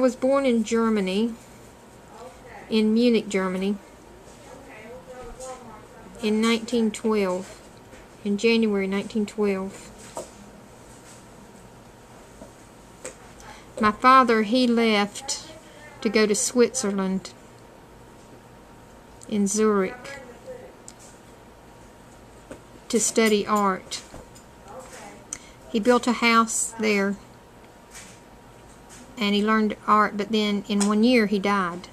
was born in Germany, in Munich, Germany, in 1912, in January 1912. My father, he left to go to Switzerland, in Zurich, to study art. He built a house there, and he learned art, but then in 1 year he died.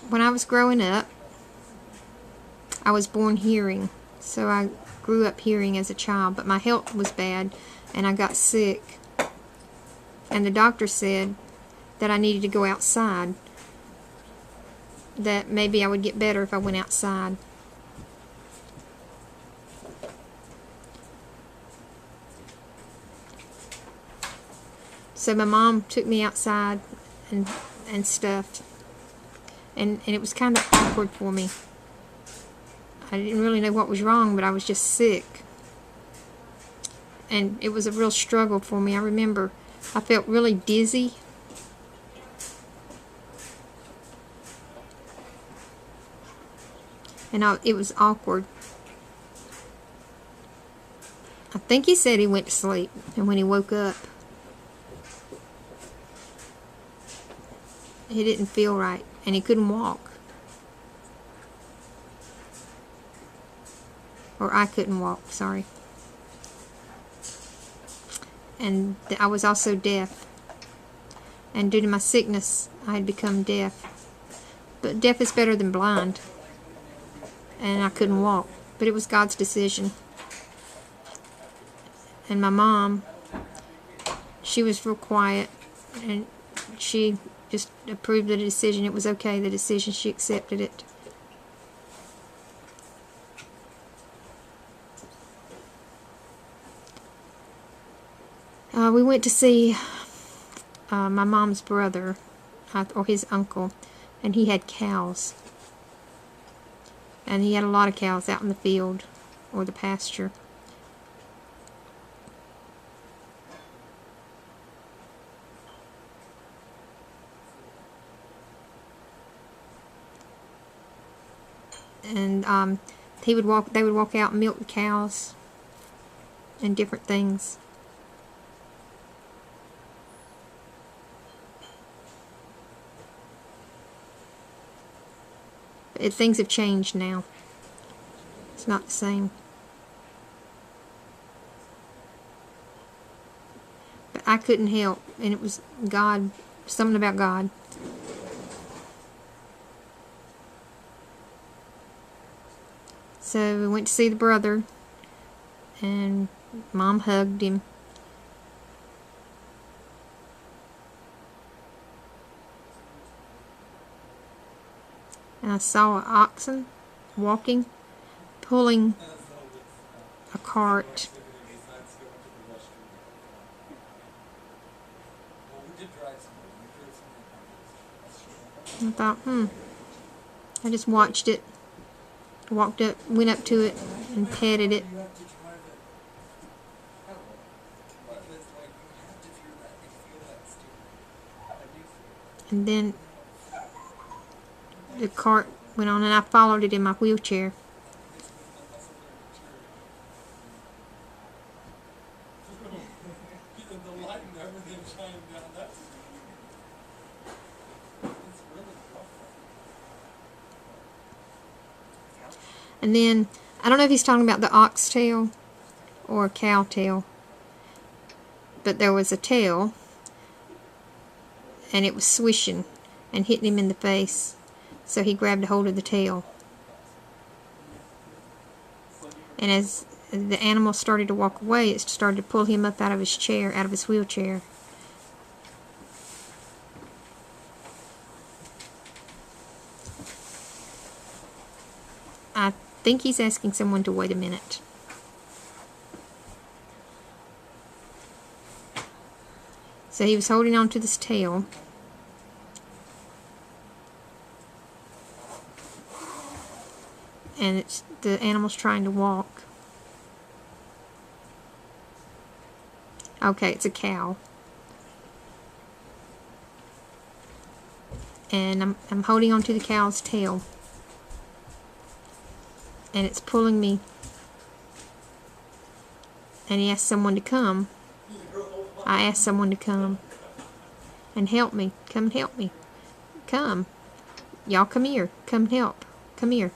When I was growing up, I was born hearing, so I grew up hearing as a child, but my health was bad, and I got sick, and the doctor said that I needed to go outside, that maybe I would get better if I went outside. So my mom took me outside and stuff, and it was kind of awkward for me. I didn't really know what was wrong, but I was just sick, and it was a real struggle for me. I remember I felt really dizzy, and it was awkward. I think he said he went to sleep, and when he woke up, he didn't feel right, and he couldn't walk. Or I couldn't walk, sorry. And I was also deaf. And due to my sickness, I had become deaf. But deaf is better than blind. And I couldn't walk. But it was God's decision. And my mom, she was real quiet, and she just approved the decision. It was okay, the decision. She accepted it. We went to see my mom's brother, or his uncle, and he had cows. And he had a lot of cows out in the field, or the pasture. And they would walk out and milk the cows and different things. But things have changed now. It's not the same. But I couldn't help, and it was God, something about God. So we went to see the brother, and Mom hugged him. And I saw an oxen walking, pulling a cart. I thought, I just watched it. Went up to it and petted it. And then the cart went on, and I followed it in my wheelchair. And then, I don't know if he's talking about the oxtail or a cow tail, but there was a tail, and it was swishing and hitting him in the face, so he grabbed a hold of the tail. And as the animal started to walk away, it started to pull him up out of his chair, out of his wheelchair. I think he's asking someone to wait a minute. So he was holding on to this tail. And the animal's trying to walk. Okay, it's a cow. And I'm holding onto the cow's tail. And it's pulling me. And he asked someone to come. I asked someone to come and help me. Come and help me. Come. Y'all come here. Come help. Come here.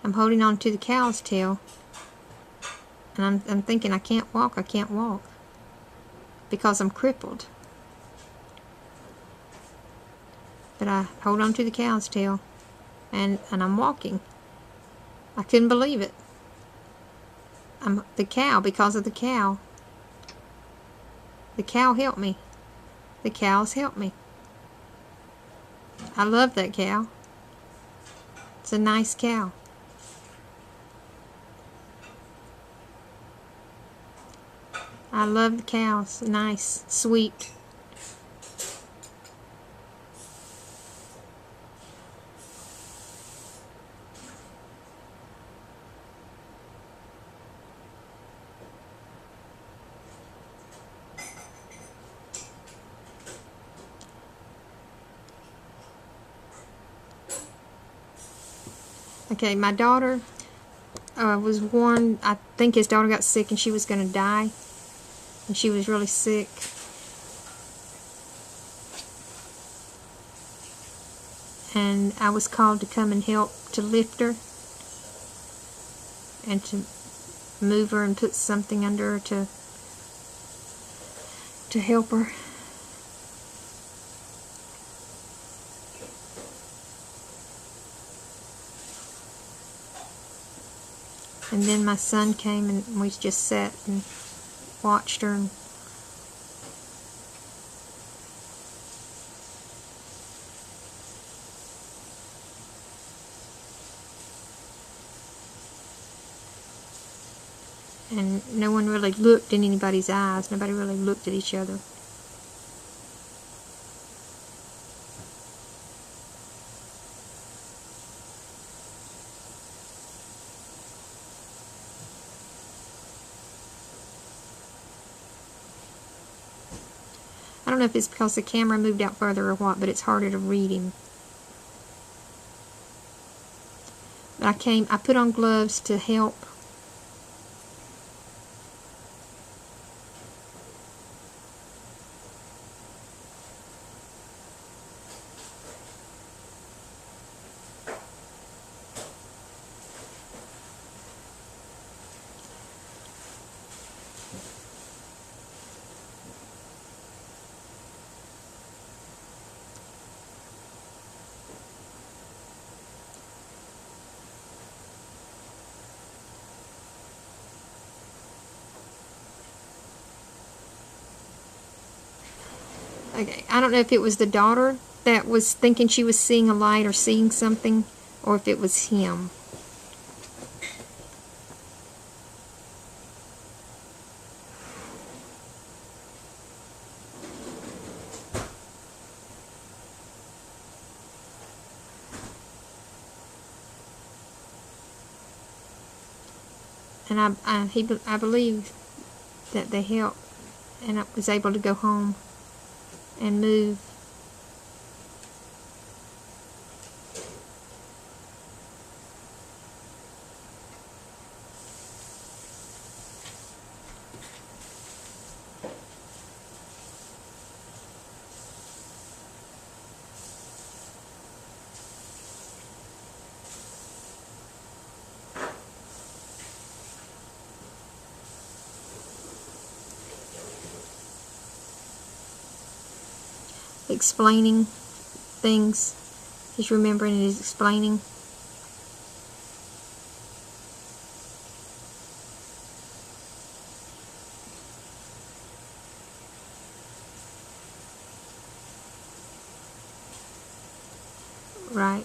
I'm holding on to the cow's tail. And I'm thinking, I can't walk. I can't walk. Because I'm crippled. But I hold on to the cow's tail. And I'm walking. I couldn't believe it. The cow, because of the cow. The cow helped me. The cows helped me. I love that cow. It's a nice cow. I love the cows. Nice, sweet. Okay, my daughter was warned. I think his daughter got sick and she was going to die. And she was really sick. And I was called to come and help to lift her. And to move her and put something under her to help her. And then my son came and we just sat and watched her. And no one really looked in anybody's eyes. Nobody really looked at each other. I don't know if it's because the camera moved out further or what, but it's harder to read him. But I put on gloves to help. Okay, I don't know if it was the daughter that was thinking she was seeing a light or seeing something, or if it was him. And I believe that they helped, and I was able to go home and move. Explaining things. He's remembering and he's explaining. Right.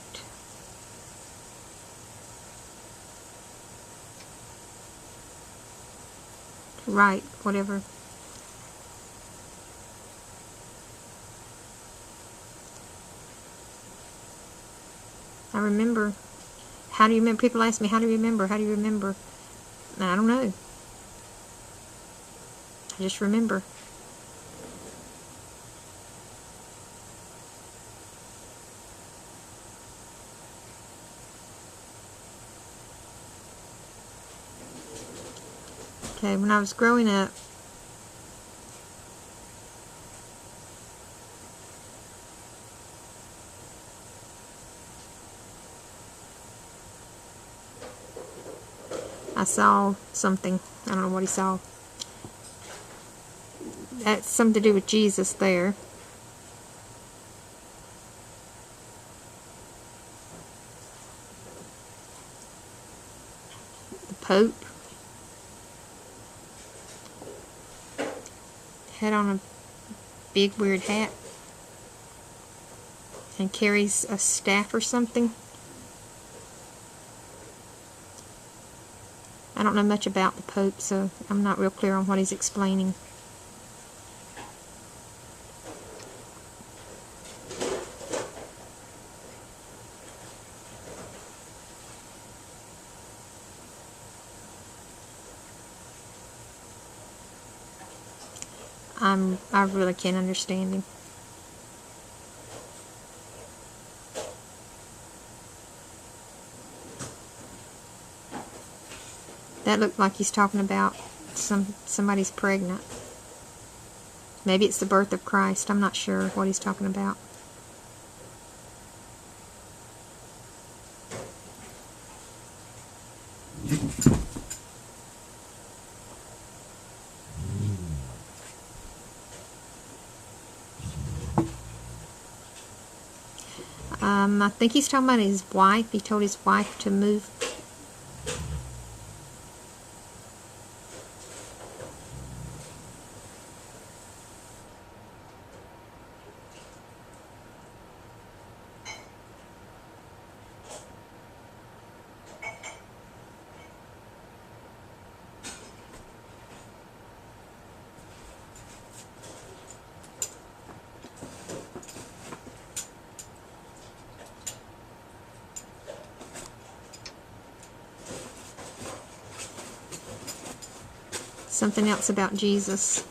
Right, whatever. I remember. How do you remember? People ask me, how do you remember? How do you remember? And I don't know. I just remember. Okay, when I was growing up, I saw something. I don't know what he saw. That's something to do with Jesus there. The Pope had on a big weird hat and carries a staff or something. I don't know much about the Pope, so I'm not real clear on what he's explaining. I really can't understand him. That looked like he's talking about somebody's pregnant. Maybe it's the birth of Christ. I'm not sure what he's talking about. I think he's talking about his wife. He told his wife to move. Something else about Jesus.